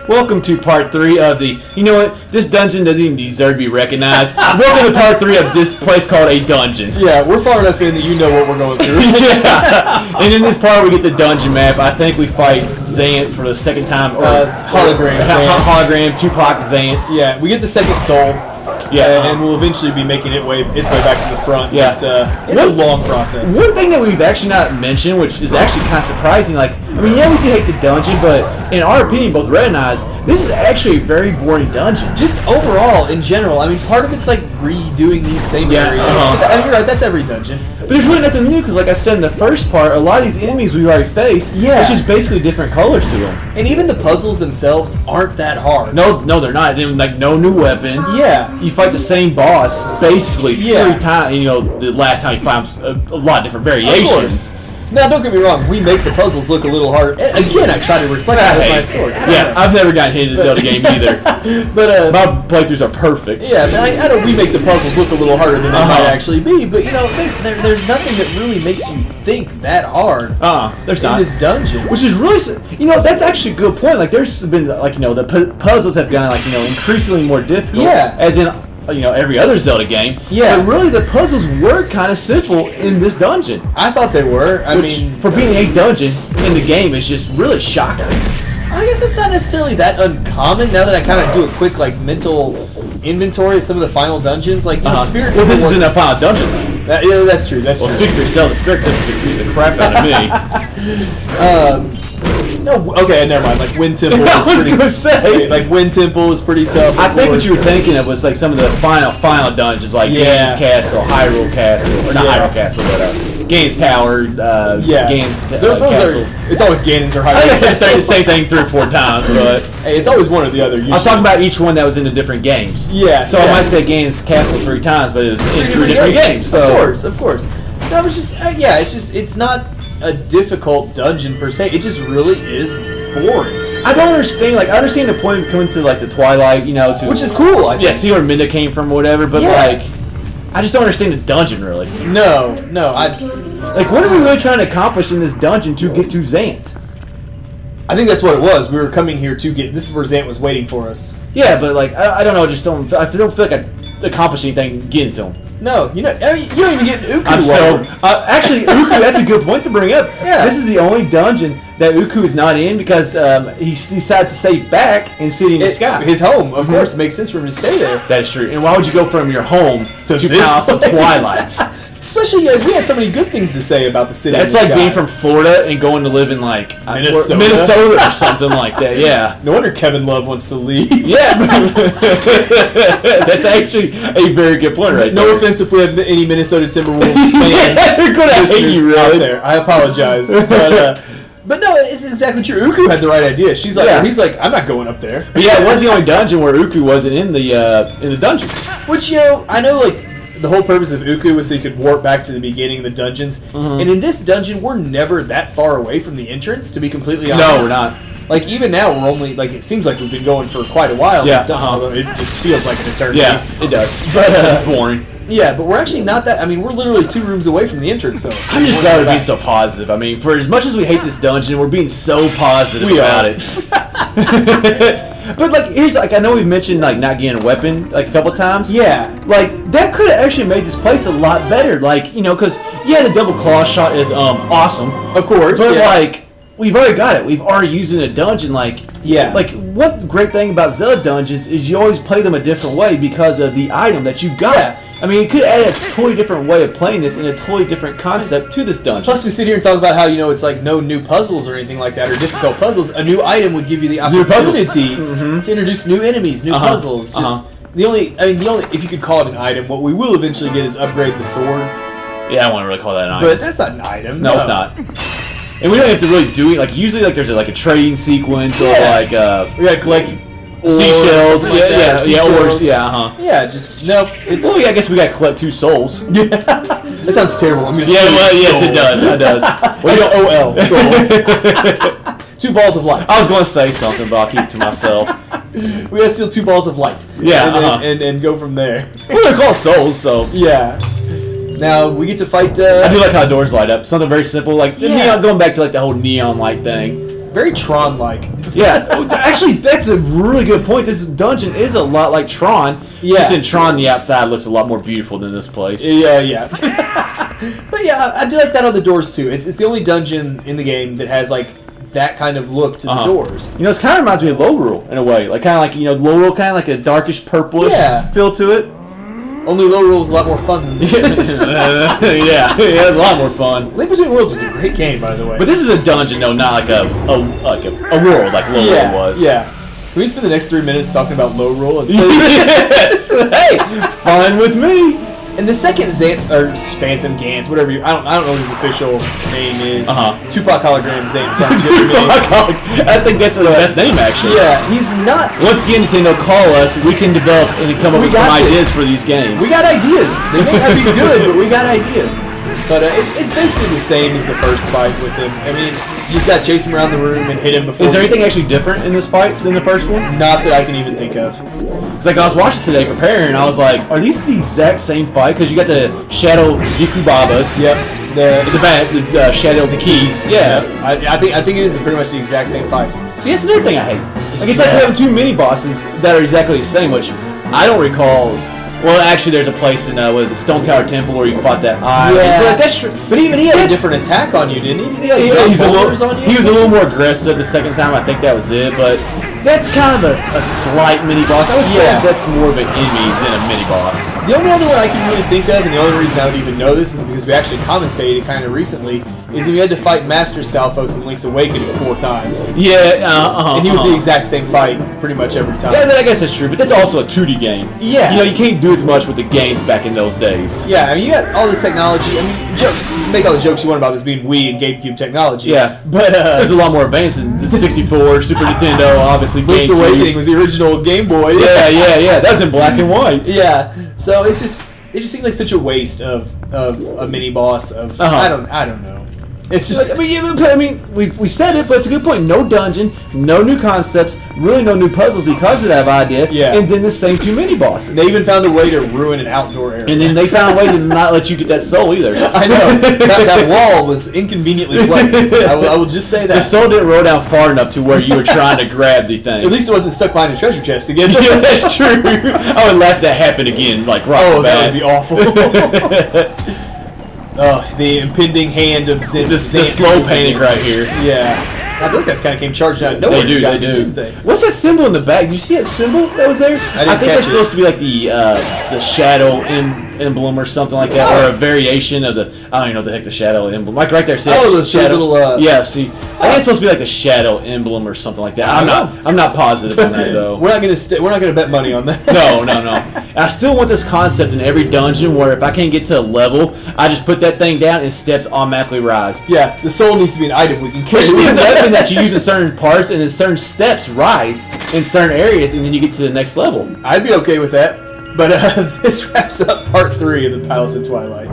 Welcome to part 3 of the... You know what? This dungeon doesn't even deserve to be recognized. Welcome to part 3 of this place called a dungeon. Yeah, we're far enough in that you know what we're going through. Yeah. And in this part, we get the dungeon map. I think we fight Zant for the second time. Or Hologram Zant. Hologram, Tupac Zant. Yeah, we get the second soul. Yeah, and we'll eventually be making its way back to the front. Yeah, but, it's a long process. One thing that we've actually not mentioned, which is actually kind of surprising, like, I mean, yeah, we can hate the dungeon, but in our opinion, both Red and I, this is actually a very boring dungeon. Just overall, in general, I mean, part of it's like redoing these same areas. I mean, you're right, that's every dungeon. But there's really nothing new, because like I said in the first part, a lot of these enemies we've already faced, it's just basically different colors to them. And even the puzzles themselves aren't that hard. No, they're not. They're like no new weapon. Yeah. You fight the same boss, basically, every time. You know, the last time you find a lot of different variations. Now, don't get me wrong. We make the puzzles look a little hard. Again, I try to reflect that with my sword. Yeah, I've never gotten hit in a Zelda game either. But my playthroughs are perfect. Yeah, but I know we make the puzzles look a little harder than they might actually be. But you know, there's nothing that really makes you think that hard. There's not in this dungeon. Which is really, you know, that's actually a good point. Like, there's been like, you know, the puzzles have gotten like, you know, increasingly more difficult. Yeah. As in, you know, every other Zelda game. Yeah. But really, the puzzles were kind of simple in this dungeon. I thought they were. I mean, for being a dungeon in the game, is just really shocking. I guess it's not necessarily that uncommon. Now that I kind of do a quick like mental inventory of some of the final dungeons, like Spirit Temple. Well, this isn't a final dungeon. Yeah, that's true. That's true. Speak for yourself. The Spirit Temple confused the crap out of me. No, okay, never mind. Like Wind Temple. I was gonna say, like Wind Temple is pretty tough. I think what you were thinking of was like some of the final dungeons, like Gaines Castle, Hyrule Castle, or not Hyrule Castle, but Gaines Tower, Gaines Castle. It's always Gaines or Hyrule. I guess same thing 3 or 4 times, but hey, it's always one or the other. I was talking about each one that was in the different games. Yeah. So I might say Gaines Castle 3 times, but it was in 3 different games. So of course. No, it's just it's not a difficult dungeon per se. It just really is boring. I don't understand. Like, I understand the point of coming to like the Twilight, you know, which is cool. I think. See where Minda came from, or whatever. But like, I just don't understand the dungeon really. No. Like, what are we really trying to accomplish in this dungeon to get to Zant? I think that's what it was. We were coming here to get. This is where Zant was waiting for us. Yeah, but like, I don't know. I don't feel like I accomplished anything getting to him. No, you don't even get Uku. Actually, Uku, that's a good point to bring up. Yeah. This is the only dungeon that Uku is not in because he decided to stay back and sit in the sky. His home, of course, it makes sense for him to stay there. That is true. And why would you go from your home to Palace of Twilight? Especially, we had so many good things to say about the city. That's like being from Florida and going to live in like Minnesota or something like that. Yeah. No wonder Kevin Love wants to leave. Yeah. That's actually a very good point, right? No offense if we have any Minnesota Timberwolves fans. They're gonna hate you, really. There. I apologize, but no, it's exactly true. Uku had the right idea. He's like, I'm not going up there. But yeah, it was the only dungeon where Uku wasn't in the dungeon. Which I know like. The whole purpose of Uku was so you could warp back to the beginning of the dungeons. Mm-hmm. And in this dungeon, we're never that far away from the entrance, to be completely honest. No, we're not. Like, even now, we're only, like, it seems like we've been going for quite a while. Yeah. Although it just feels like an eternity. Yeah, it does. But it's boring. Yeah, but we're actually not that, we're literally 2 rooms away from the entrance, though. I'm just glad we're being so positive. I mean, for as much as we hate this dungeon, we're being so positive about it. But like, here's like, I know we've mentioned like not getting a weapon like a couple times. Yeah. Like that could have actually made this place a lot better. Like, you know, because the double claw shot is awesome, of course. But like, we've already got it. We've already used it in a dungeon. Like, like what great thing about Zelda dungeons is you always play them a different way because of the item that you got. Yeah. I mean, it could add a totally different way of playing this and a totally different concept to this dungeon. Plus, we sit here and talk about how, it's like no new puzzles or anything like that, or difficult puzzles. A new item would give you the opportunity to introduce new enemies, new puzzles. Just the only, if you could call it an item, what we will eventually get is upgrade the sword. Yeah, I won't really call that an item. But that's not an item. No, it's not. And we don't have to really do it. Like, usually, like, there's like a trading sequence or like we gotta collect seashells, ores, yeah, just nope. I guess we got to collect 2 souls. Yeah, that sounds terrible. Yes, it does. It does. OL. 2 balls of light. I was going to say something, but I'll keep it to myself. We gotta steal 2 balls of light. Yeah, and go from there. Well, they're called souls, so yeah. Now we get to fight. I do like how doors light up. Something very simple, like the neon. Going back to like the whole neon light thing. very Tron-like. Yeah, actually, that's a really good point. This dungeon is a lot like Tron. Yeah. Just in Tron, the outside looks a lot more beautiful than this place. Yeah. But yeah, I do like that on the doors too. It's the only dungeon in the game that has like that kind of look to the doors. You know, it kind of reminds me of Low Rule in a way. Like kind of like, you know, Low Rule kind of like a darkish purplish feel to it. Only Low Rule was a lot more fun than this. Yeah, it was a lot more fun. Link Between Worlds was a great game, by the way. But this is a dungeon, no, not like a world like Low Rule was. Yeah. Can we spend the next 3 minutes talking about Low Rule? Yes. Hey, fine with me. And the second Zant or Phantom Gans, whatever I don't know what his official name is. Tupac Hologram Zant sounds good to me. I think that's the best name actually. Yeah, he's not. Once again, Nintendo, call us. We can develop and come up with some ideas for these games. We got ideas. They may not be good, but we got ideas. But it's basically the same as the first fight with him. I mean, you just got to chase him around the room and hit him before. Is there anything actually different in this fight than the first one? Not that I can even think of. It's like I was watching today preparing, and I was like, are these the exact same fight? Because you got the Shadow Yukubabas. Yep. The Shadow the keys. Yeah. I think it is pretty much the exact same fight. See, that's another thing I hate. Like, it's like having two mini bosses that are exactly the same, which I don't recall. Well, actually, there's a place in Stone Tower Temple where you fought that. But even he had a different attack on you, didn't he? He was a little more aggressive the second time. I think that was it, but that's kind of a slight mini boss. I would say that's more of an enemy than a mini boss. The only other one I can really think of, and the only reason I would even know this is because we actually commentated kind of recently, is we had to fight Master Stalfos in Link's Awakening 4 times. Yeah, and he was the exact same fight pretty much every time. Yeah, I guess that's true, but that's also a 2D game. Yeah. You know, you can't do as much with the games back in those days. Yeah, I mean, you got all this technology. I mean, make all the jokes you want about this being Wii and GameCube technology. Yeah, but there's a lot more advanced than the 64, Super Nintendo, obviously. Link's Awakening was the original Game Boy. Yeah. That was in black and white. Yeah, so it just seemed like such a waste of a mini boss. I don't know. It's just. I mean, we said it, but it's a good point. No dungeon, no new concepts, really no new puzzles because of that idea. Yeah. And then the same 2 mini bosses. They even found a way to ruin an outdoor area. And then they found a way to not let you get that soul either. I know. that wall was inconveniently placed. I will just say that. The soul didn't roll down far enough to where you were trying to grab the thing. At least it wasn't stuck behind a treasure chest again. Yeah, that's true. I would laugh if that happened again, like right that would be awful. Oh, the impending hand of Zant. The slow panic right here. Yeah. Now, those guys kind of came charging out of nowhere. They do. Didn't they? What's that symbol in the back? Did you see that symbol that was there? I think it's supposed to be like the shadow emblem or something like that, or a variation of the. I don't even know what the heck the shadow emblem. Like right there, says the shadow. Little. Yeah. See, I think it's supposed to be like the shadow emblem or something like that. I'm not positive on that though. We're not gonna bet money on that. No. I still want this concept in every dungeon where if I can't get to a level, I just put that thing down and steps automatically rise. Yeah, the soul needs to be an item we can carry. It should be a weapon that you use in certain parts, and then certain steps rise in certain areas, and then you get to the next level. I'd be okay with that. But this wraps up part 3 of the Palace of Twilight.